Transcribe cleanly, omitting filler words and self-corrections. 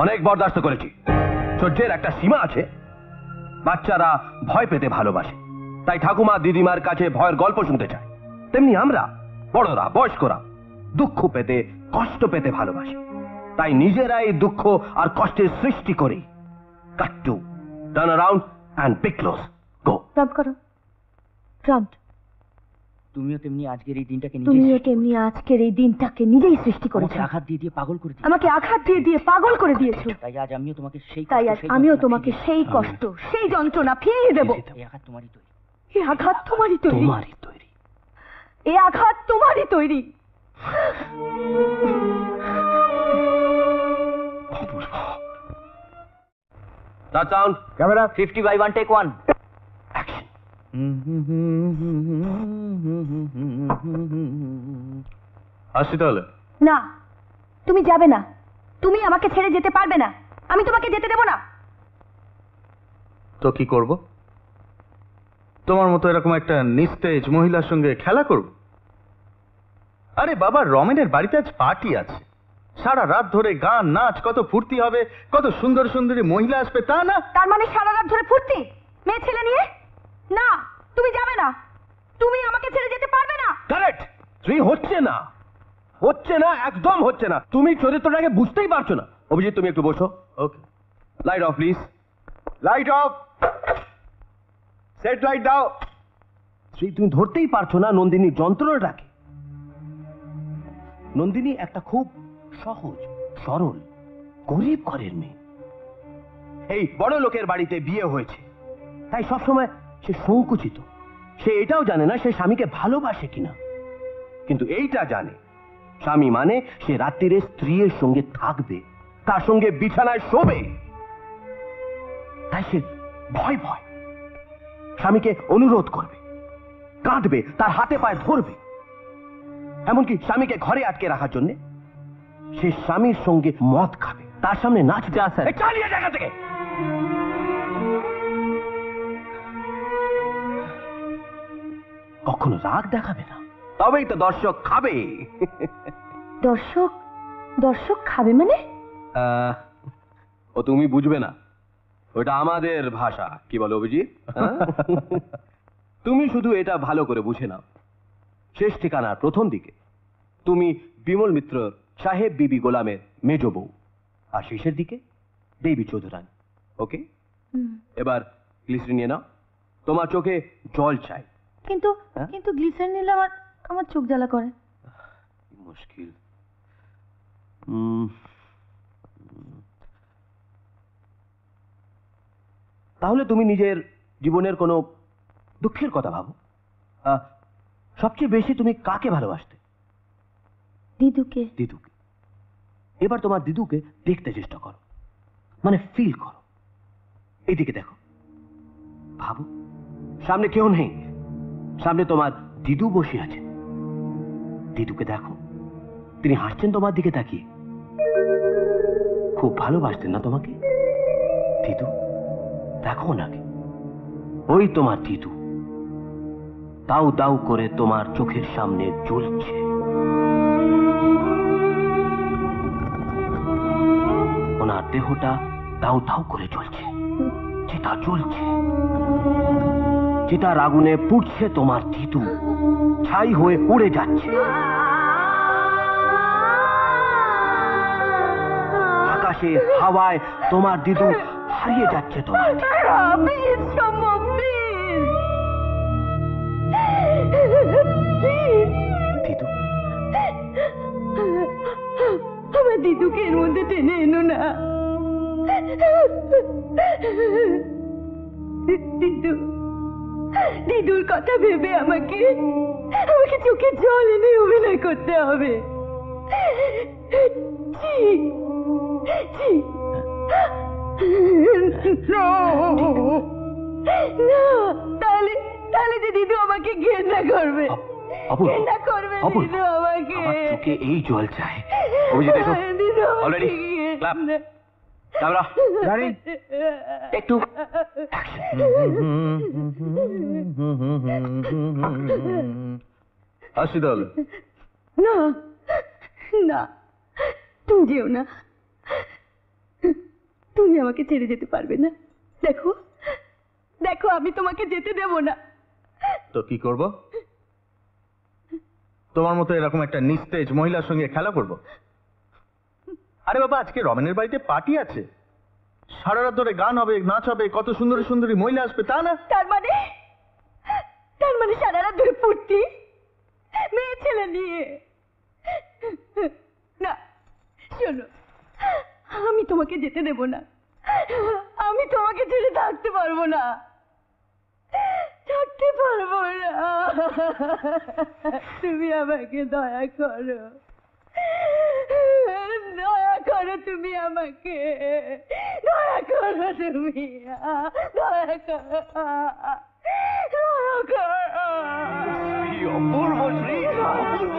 অনেক বরদাস্ত করেছি। সহ্যের একটা সীমা আছে। বাচ্চারা ভয় পেতে ভালোবাসে, তাই ঠাকুমা দিদিমার কাছে ভয়ের গল্প শুনতে চায়। তেমনি আমরা বড়রা, বয়স্করা দুঃখ পেতে, কষ্ট পেতে ভালোবাসি। তাই নিজেরাই দুঃখ আর কষ্টের সৃষ্টি করি। Cut to turn around and pick close, go. Prompt করো, প্রম্পট। তুমিও তেমনি আজকের এই দিনটাকে নিজেই সৃষ্টি করেছো। আঘাত দিয়ে পাগল করে দিয়েছো। আমাকে আঘাত দিয়ে পাগল করে দিয়েছো। তাই আজ আমিও তোমাকে সেই কষ্ট, সেই যন্ত্রণা ফিরিয়ে দেব। এই আঘাত তোমারই তৈরি। এই আঘাত তোমারই তৈরি। এই আঘাত তোমারই তৈরি। Start sound. Camera 50/1 take 1. Action. আসছি তাহলে। না, তুমি যাবে না। তুমি আমাকে ছেড়ে যেতে পারবে না। আমি তোমাকে যেতে দেব না। তো কি করব? তোমার মতো এরকম একটা নিস্তেজ মহিলার সঙ্গে খেলা করব? আরে বাবা, রমেনের বাড়িতে আজ পার্টি আছে। সারা রাত ধরে গান, নাচ, কত ফুর্তি হবে, কত সুন্দর সুন্দরী মহিলা আসবে, তা না? তার মানে সারা রাত ধরে ফুর্তি মেয়ে ছেলে নিয়ে? না, তুমি যাবে না। তুমি আমাকে ছেড়ে যেতে পারবে না। কারেক্ট। হচ্ছে না, একদম হচ্ছে না। তুমি চরিত্রটাকে বুঝতেই পারছো না। অভিজিৎ, তুমি একটু বসো। Okay. Light off please. Light off. Set light দাও। তুমি ধরতেই পারছো না নন্দিনীর যন্ত্রণাটাকে। নন্দিনী একটা খুব সহজ, সরল, গরিব ঘরের মেয়ে। এই বড় লোকের বাড়িতে বিয়ে হয়েছে, তাই সবসময় সে সংকুচিত। সে এটাও জানে না সে স্বামীকে ভালোবাসে কিনা, কিন্তু এইটা জানে স্বামী মানে সে রাত্রিরে স্ত্রীর সঙ্গে থাকবে, তার সঙ্গে বিছানায় শোবে। তাই সে ভয় স্বামীকে অনুরোধ করবে, কাঁদবে, তার হাতে পায়ে ধরবে। এমনকি স্বামীকে ঘরে আটকে রাখার জন্য সে স্বামীর সঙ্গে মদ খাবে, তার সামনে নাচবে। চালিয়ে জায়গা থেকে। কখনো রাগ দেখাবে না, তবেই তো দর্শক খাবে। দর্শক খাবে মানে? ও তুমি বুঝবে না, ওটা আমাদের ভাষা। কি বলো অভিজিৎ? তুমি শুধু এটা ভালো করে বুঝে নাও। শেষ ঠিকানার প্রথম দিকে তুমি বিমল মিত্রর সাহেব বিবি গোলামের মেজ বউ, আর শেষের দিকে দেবী চৌধুরানী। ওকে, এবার গ্লিসারিন নিয়ে নাও। তোমার চোখে জল চাই। কিন্তু গ্লিসারিন নিলে আমার চোখ জ্বালা করে। মুশকিল। তাহলে তুমি নিজের জীবনের কোনো দুঃখের কথা ভাবো। সবচেয়ে বেশি তুমি কাকে ভালোবাসতে? দিদুকে। এবার তোমার দিদুকে দেখতে চেষ্টা করো, মানে ফিল করো। এইদিকে দেখো, ভাবো সামনে কেউ নেই, সামনে তোমার দিদু বসে আছে। দিদুকে দেখো, তিনি হাসছেন তোমার দিকে তাকিয়ে। খুব ভালোবাসতেন না তোমাকে? দিদু, দেখো নাকি, ওই তোমার দিদু দাউ দাউ করে তোমার চোখের সামনে জ্বলছে। ওনার দেহটা দাউ দাউ করে জ্বলছে, চিতা জ্বলছে, চিতার আগুনে পুড়ছে তোমার দিদু, ছাই হয়ে উড়ে যাচ্ছে। আকাশে হাওয়ায় তোমার দিদু হারিয়ে যাচ্ছে। তোমার দিদু, আমার দিদুকে এর মধ্যে টেনে এনো না। দিদুর কথা ভেবে আমাকে চোখে জল এনে অভিনয় করতে হবে। তাহলে যে দিদু আমাকে ঘেন্না করবে। চোখে এই জল চায়। অভিজিৎ, এসো। অলরেডি ক্লাপ, ক্যামেরা, একটু আসি তাহলে। না, তুমি যেও না। তুমি আমাকে ছেড়ে যেতে পারবে না। দেখো দেখো, আমি তোমাকে যেতে দেব না। তো কি করব? তোমার মতো এরকম একটা নিস্তেজ মহিলার সঙ্গে খেলা করব? আরে বাবা, আজকে রমেনের বাড়িতে পার্টি আছে, সারা রাত ধরে গান হবে, নাচ হবে, কত সুন্দরী সুন্দরী মহিলা আসবে, তা না? তার মানে সারা রাত ধরে ফুর্তি মেয়ে ছেলে নিয়ে? না, শোনো, আমি তোমাকে যেতে দেব না। আমি তোমাকে ছেড়ে থাকতে পারবো না, থাকতে পারবো না। তুমি আমাকে দয়া করো, দয়া করো, তুমি আমাকে দয়া করো, তুমি দয়া করো, দয়া করো। অপূর্ব শ্রী, অপূর্ব।